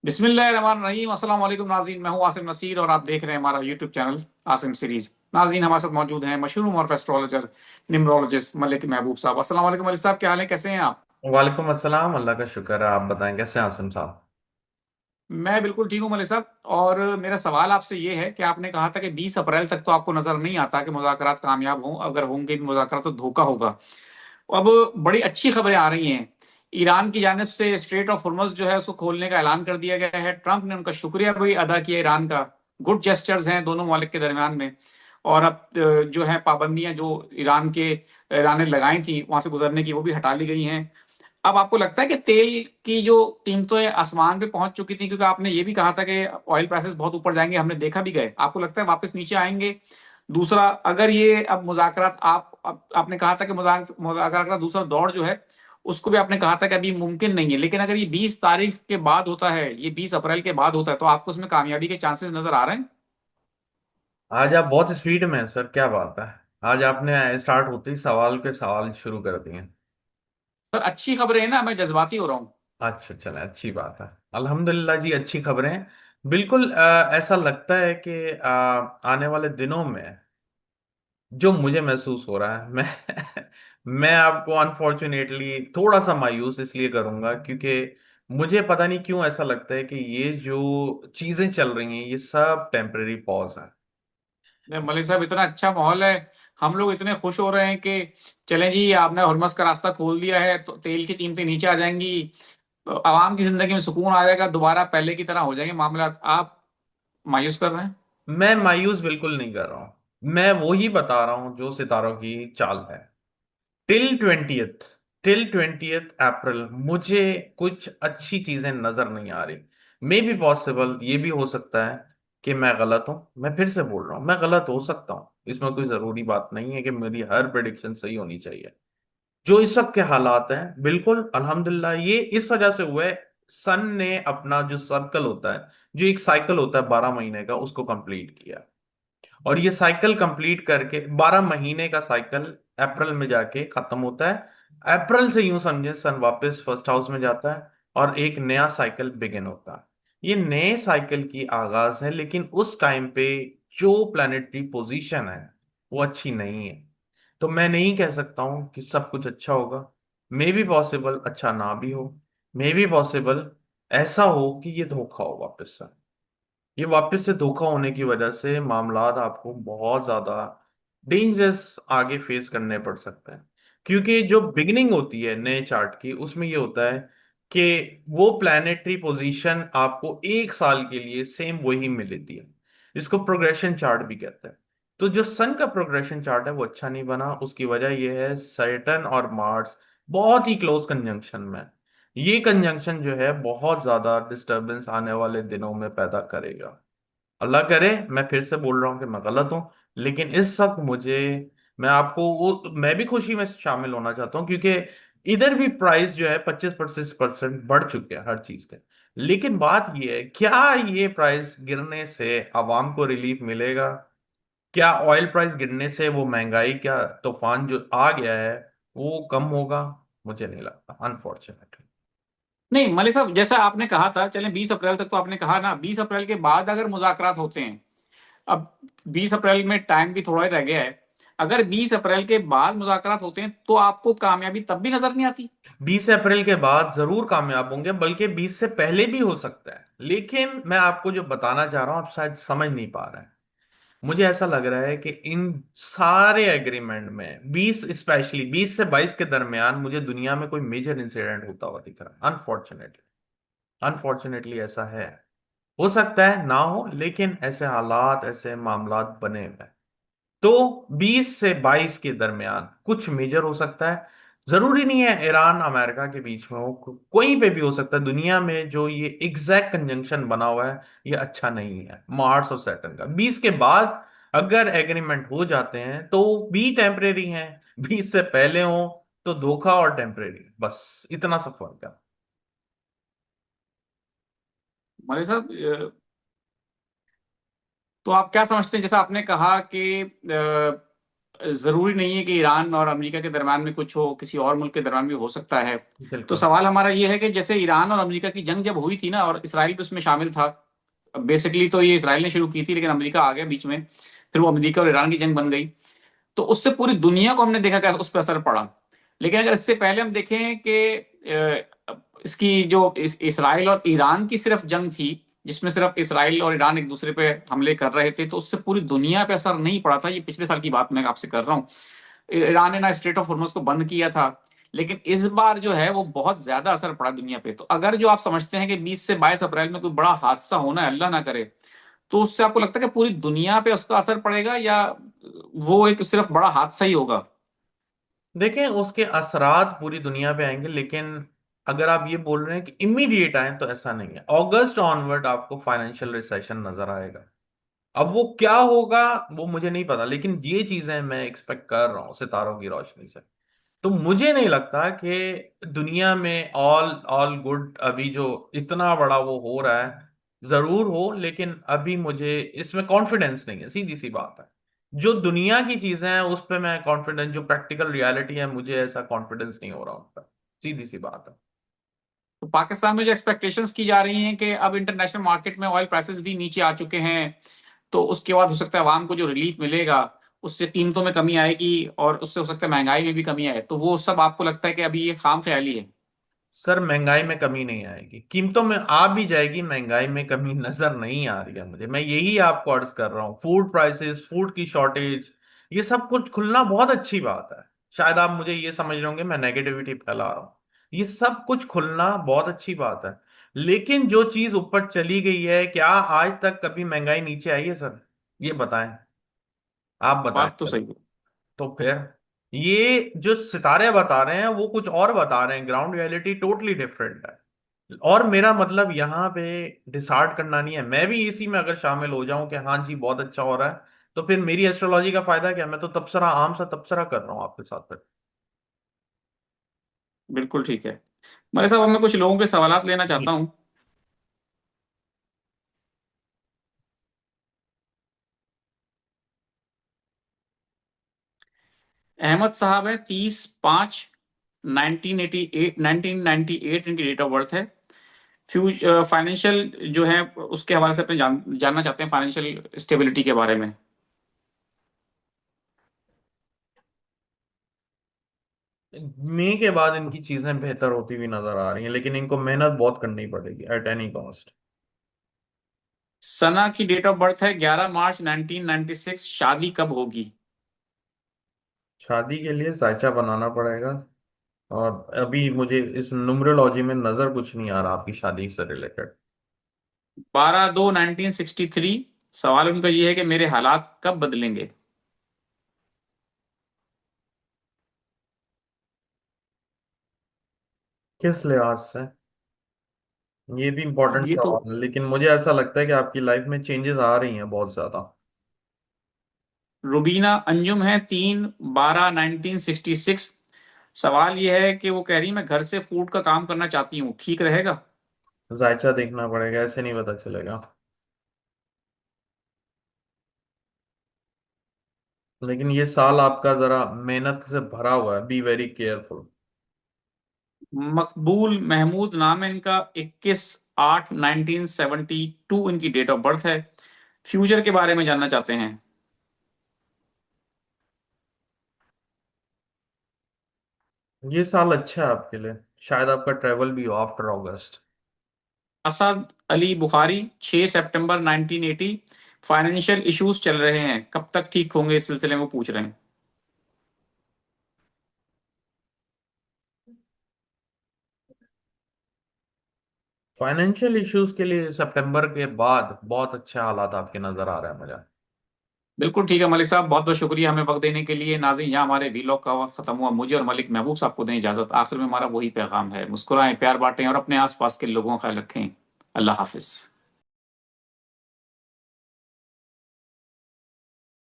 बिस्मिल्लाहिर्रहमानिर्रहीम अस्सलाम वालेकुम नाज़रीन। मैं हूं आसिम नसीर और आप देख रहे हैं हमारा यूट्यूब चैनल आसिम सीरीज। नाज़रीन, हमारे साथ मौजूद हैं मशहूर मॉर्फ एस्ट्रोलॉजर न्यूमरोलॉजिस्ट मलिक महबूब साहब। अस्सलाम वालेकुम मलिक साहब, क्या हाल है, कैसे हैं आप? वालेकुम अस्सलाम। अल्लाह का शुक्र है। आप बताएं कैसे हैं आसिम साहब। मैं बिल्कुल ठीक हूं मलिक साहब। और मेरा सवाल आपसे ये है कि आपने कहा था कि 20 अप्रैल तक तो आपको नजर नहीं आता कि मुज़ाकरात कामयाब हों, अगर होंगे भी मुज़ाकरात तो धोखा होगा। अब बड़ी अच्छी खबरें आ रही हैं। ईरान की जानिब से स्ट्रेट ऑफ हुर्मुज जो है उसको खोलने का ऐलान कर दिया गया है। ट्रंप ने उनका शुक्रिया भी अदा किया ईरान का। गुड जेस्चर्स हैं दोनों ममालिक के दरमियान में। और अब जो है पाबंदियां जो ईरान ने लगाई थी वहां से गुजरने की, वो भी हटा ली गई हैं। अब आपको लगता है कि तेल की जो कीमतें आसमान पे पहुंच चुकी थी, क्योंकि आपने ये भी कहा था कि ऑयल प्राइसेस बहुत ऊपर जाएंगे, हमने देखा भी गए, आपको लगता है वापस नीचे आएंगे? दूसरा, अगर ये अब मुज़ाकरात आपने कहा था कि मुज़ाकरात का दूसरा दौर जो है उसको भी आपने कहा था कि अभी मुमकिन नहीं है, लेकिन अगर ये 20 तारीख के बाद होता है, ये 20 अप्रैल के बाद होता है, तो आपको उसमें कामयाबी के चांसेस नजर आ रहे हैं? आज आप बहुत स्पीड में हैं सर, क्या बात है। आज आपने स्टार्ट होते ही सवाल के सवाल शुरू कर दिए। सर अच्छी खबरें हैं ना, मैं जज्बाती हो रहा हूँ। अच्छा चले, अच्छी बात है। अल्हम्दुलिल्लाह जी, अच्छी खबरें। बिल्कुल ऐसा लगता है कि आने वाले दिनों में जो मुझे महसूस हो रहा है, मैं आपको अनफॉर्चुनेटली थोड़ा सा मायूस इसलिए करूंगा क्योंकि मुझे पता नहीं क्यों ऐसा लगता है कि ये जो चीजें चल रही हैं ये सब टेम्परेरी पॉज है। मलिक साहब, इतना अच्छा माहौल है, हम लोग इतने खुश हो रहे हैं कि चलें जी, आपने हॉर्मस का रास्ता खोल दिया है तो तेल की कीमतें नीचे आ जाएंगी, तो आवाम की जिंदगी में सुकून आ जाएगा, दोबारा पहले की तरह हो जाएंगे मामला। आप मायूस कर रहे हैं? मैं मायूस बिल्कुल नहीं कर रहा हूं, मैं वो ही बता रहा हूं जो सितारों की चाल है। टिल ट्वेंटियथ टिल 20 अप्रैल मुझे कुछ अच्छी चीजें नजर नहीं आ रही। मे बी पॉसिबल, ये भी हो सकता है कि मैं गलत हूं। मैं फिर से बोल रहा हूं, मैं गलत हो सकता हूं, इसमें कोई जरूरी बात नहीं है कि मेरी हर प्रेडिक्शन सही होनी चाहिए। जो इस वक्त के हालात हैं, बिल्कुल अल्हम्दुलिल्लाह ये इस वजह से हुआ है, सन ने अपना जो सर्कल होता है, जो एक साइकिल होता है 12 महीने का, उसको कंप्लीट किया। और ये साइकिल कंप्लीट करके 12 महीने का साइकिल अप्रैल में जाके खत्म होता है। अप्रैल से यूं समझे सन वापस फर्स्ट हाउस में जाता है और एक नया साइकिल बिगिन होता है। ये नए साइकिल की आगाज है, लेकिन उस टाइम पे जो प्लानिटरी पोजीशन है वो अच्छी नहीं है। तो मैं नहीं कह सकता हूं कि सब कुछ अच्छा होगा। मे बी पॉसिबल अच्छा ना भी हो। मे बी पॉसिबल ऐसा हो कि ये धोखा हो वापस से। ये वापस से धोखा होने की वजह से मामलात आपको बहुत ज्यादा डेंजरस आगे फेस करने पड़ सकते हैं। क्योंकि जो बिगिनिंग होती है नए चार्ट की, उसमें ये होता है कि वो प्लानिटरी पोजीशन आपको 1 साल के लिए सेम वही मिलती है। इसको प्रोग्रेशन चार्ट भी कहते हैं। तो जो सन का प्रोग्रेशन चार्ट है वो अच्छा नहीं बना। उसकी वजह यह है सैटर्न और मार्स बहुत ही क्लोज कंजंक्शन में है। ये कंजंक्शन जो है बहुत ज्यादा डिस्टरबेंस आने वाले दिनों में पैदा करेगा। अल्लाह करे, मैं फिर से बोल रहा हूँ कि मैं गलत हूँ, लेकिन इस वक्त मुझे, मैं भी खुशी में शामिल होना चाहता हूँ क्योंकि इधर भी प्राइस जो है 25-25% बढ़ चुके हैं हर चीज के। लेकिन बात यह है, क्या ये प्राइस गिरने से आवाम को रिलीफ मिलेगा? क्या ऑयल प्राइस गिरने से वो महंगाई, क्या तूफान जो आ गया है वो कम होगा? मुझे नहीं लगता, अनफॉर्चुनेटली। नहीं मलिक साहब, जैसा आपने कहा था, चलें 20 अप्रैल तक तो आपने कहा ना, 20 अप्रैल के बाद अगर मुज़ाकरात होते हैं, अब 20 अप्रैल में टाइम भी थोड़ा ही रह गया है, अगर 20 अप्रैल के बाद मुज़ाकरात होते हैं तो आपको कामयाबी तब भी नजर नहीं आती? 20 अप्रैल के बाद जरूर कामयाब होंगे, बल्कि 20 से पहले भी हो सकता है। लेकिन मैं आपको जो बताना चाह रहा हूं आप शायद समझ नहीं पा रहे हैं। मुझे ऐसा लग रहा है कि इन सारे एग्रीमेंट में 20, स्पेशली 20 से 22 के दरमियान, मुझे दुनिया में कोई मेजर इंसिडेंट होता हुआ दिख रहा है। अनफॉर्चुनेटली, अनफॉर्चुनेटली ऐसा है। हो सकता है ना हो, लेकिन ऐसे हालात, ऐसे मामलात बने हुए हैं। तो 20 से 22 के दरमियान कुछ मेजर हो सकता है। जरूरी नहीं है ईरान अमेरिका के बीच में हो, कोई पे भी हो सकता है दुनिया में। जो ये एग्जैक्ट कंजंक्शन बना हुआ है ये अच्छा नहीं है मार्स और सैटर्न का। 20 के बाद अगर एग्रीमेंट हो जाते हैं तो भी टेम्परेरी हैं, 20 से पहले हो तो धोखा और टेम्परेरी, बस इतना सा फर्क है। मलिक साहब, तो आप क्या समझते हैं, जैसा आपने कहा कि जरूरी नहीं है कि ईरान और अमेरिका के दरम्यान में कुछ हो, किसी और मुल्क के दरम्यान भी हो सकता है। तो बिल्कुल। सवाल हमारा ये है कि जैसे ईरान और अमेरिका की जंग जब हुई थी ना, और इसराइल भी उसमें शामिल था। बेसिकली तो ये इसराइल ने शुरू की थी, लेकिन अमेरिका आ गया बीच में। फिर वो अमेरिका और ईरान की जंग बन गई। तो उससे पूरी दुनिया को हमने देखा कैसे उस पर असर पड़ा। लेकिन अगर इससे पहले हम देखें कि इसकी जो इसराइल और ईरान की सिर्फ जंग थी, जिसमें सिर्फ इसराइल और ईरान एक दूसरे पे हमले कर रहे थे, तो उससे पूरी दुनिया पे असर नहीं पड़ा था। ये पिछले साल की बात मैं आपसे कर रहा हूँ। ईरान ने ना स्ट्रेट ऑफ हॉर्मुज को बंद किया था। लेकिन इस बार जो है वो बहुत ज्यादा असर पड़ा दुनिया पे। तो अगर जो आप समझते हैं कि 20 से 22 अप्रैल में कोई बड़ा हादसा होना है, अल्लाह ना करे, तो उससे आपको लगता है कि पूरी दुनिया पे उसका असर पड़ेगा, या वो एक सिर्फ बड़ा हादसा ही होगा? देखें, उसके असरात पूरी दुनिया पे आएंगे, लेकिन अगर आप ये बोल रहे हैं कि इमीडिएट आए, तो ऐसा नहीं है। अगस्त ऑनवर्ड आपको फाइनेंशियल रिसेशन नजर आएगा। अब वो क्या होगा वो मुझे नहीं पता, लेकिन ये चीजें मैं एक्सपेक्ट कर रहा हूँ सितारों की रोशनी से। तो मुझे नहीं लगता कि दुनिया में ऑल ऑल गुड अभी जो इतना बड़ा वो हो रहा है, जरूर हो, लेकिन अभी मुझे इसमें कॉन्फिडेंस नहीं है, सीधी सी बात है। जो दुनिया की चीजें हैं उस पर मैं कॉन्फिडेंस, जो प्रैक्टिकल रियलिटी है मुझे ऐसा कॉन्फिडेंस नहीं हो रहा उन पर। सीधी सी बात है। तो पाकिस्तान में जो एक्सपेक्टेशंस की जा रही हैं कि अब इंटरनेशनल मार्केट में ऑयल प्राइसेस भी नीचे आ चुके हैं, तो उसके बाद हो सकता है आवाम को जो रिलीफ मिलेगा, उससे कीमतों में कमी आएगी, और उससे हो सकता है महंगाई में भी कमी आए। तो वो सब आपको लगता है कि अभी ये खाम ख्याली है? सर, महंगाई में कमी नहीं आएगी, कीमतों में आ भी जाएगी, महंगाई में कमी नजर नहीं आ रही है मुझे। मैं यही आपको अर्ज कर रहा हूँ। फूड प्राइसेस, फूड की शॉर्टेज, ये सब कुछ खुलना बहुत अच्छी बात है। शायद आप मुझे ये समझ रहे होंगे मैं नेगेटिविटी फैला रहा हूँ। ये सब कुछ खुलना बहुत अच्छी बात है, लेकिन जो चीज ऊपर चली गई है, क्या आज तक कभी महंगाई नीचे आई है सर? ये बताएं। आप बताएं बात तो पहले। सही है। तो फिर ये जो सितारे बता रहे हैं वो कुछ और बता रहे हैं, ग्राउंड रियलिटी टोटली डिफरेंट है। और मेरा मतलब यहाँ पे डिसार्ड करना नहीं है। मैं भी इसी में अगर शामिल हो जाऊं कि हाँ जी बहुत अच्छा हो रहा है, तो फिर मेरी एस्ट्रोलॉजी का फायदा क्या? मैं तो तबसरा, आम सा तबसरा कर रहा हूँ आपके साथ फिर। बिल्कुल ठीक है। मेरे साहब, अब मैं कुछ लोगों के सवालात लेना जी। चाहता हूँ। अहमद साहब है, 30/5/1988, 1998 इनकी डेट ऑफ बर्थ है। फाइनेंशियल जो है उसके हवाले से अपने जानना चाहते हैं, फाइनेंशियल स्टेबिलिटी के बारे में। मई के बाद इनकी चीजें बेहतर होती हुई नजर आ रही हैं, लेकिन इनको मेहनत बहुत करनी पड़ेगी एट एनी कॉस्ट। सना की डेट ऑफ बर्थ है 11 मार्च 1996। शादी कब होगी? शादी के लिए साइचा बनाना पड़ेगा, और अभी मुझे इस न्यूमरोलॉजी में नजर कुछ नहीं आ रहा आपकी शादी से रिलेटेड। 12/2/1963। सवाल उनका ये है कि मेरे हालात कब बदलेंगे? किस लिहाज से? ये भी अब इंपॉर्टेंट ये तो सवाल है, लेकिन मुझे ऐसा लगता है कि आपकी लाइफ में चेंजेस आ रही हैं बहुत ज्यादा। रुबीना अंजुम है, 3/12/1966। सवाल ये है कि वो कह रही मैं घर से फूड का काम करना चाहती हूँ, ठीक रहेगा? जायचा देखना पड़ेगा, ऐसे नहीं पता चलेगा। लेकिन ये साल आपका जरा मेहनत से भरा हुआ है, बी वेरी केयरफुल। मकबूल महमूद नाम है इनका, 21/8/1972 इनकी डेट ऑफ बर्थ है। फ्यूचर के बारे में जानना चाहते हैं। ये साल अच्छा है आपके लिए, शायद आपका ट्रेवल भी हो आफ्टर अगस्त। असद अली बुखारी, 6 सितंबर 1980। फाइनेंशियल इश्यूज चल रहे हैं, कब तक ठीक होंगे, इस सिलसिले में वो पूछ रहे हैं। फाइनेंशियल इश्यूज के लिए सितंबर के बाद बहुत अच्छे हालात आपके नजर आ रहे हैं मुझे। बिल्कुल ठीक है मलिक साहब, बहुत बहुत शुक्रिया हमें वक्त देने के लिए। नाज़रीन, यहाँ हमारे वीलॉग का वक्त खत्म हुआ। मुझे और मलिक महबूब साहब को दें इजाजत। आखिर में हमारा वही पैगाम है, मुस्कुराएं, प्यार बांटें और अपने आसपास के लोगों का ख्याल रखें। अल्लाह हाफिज।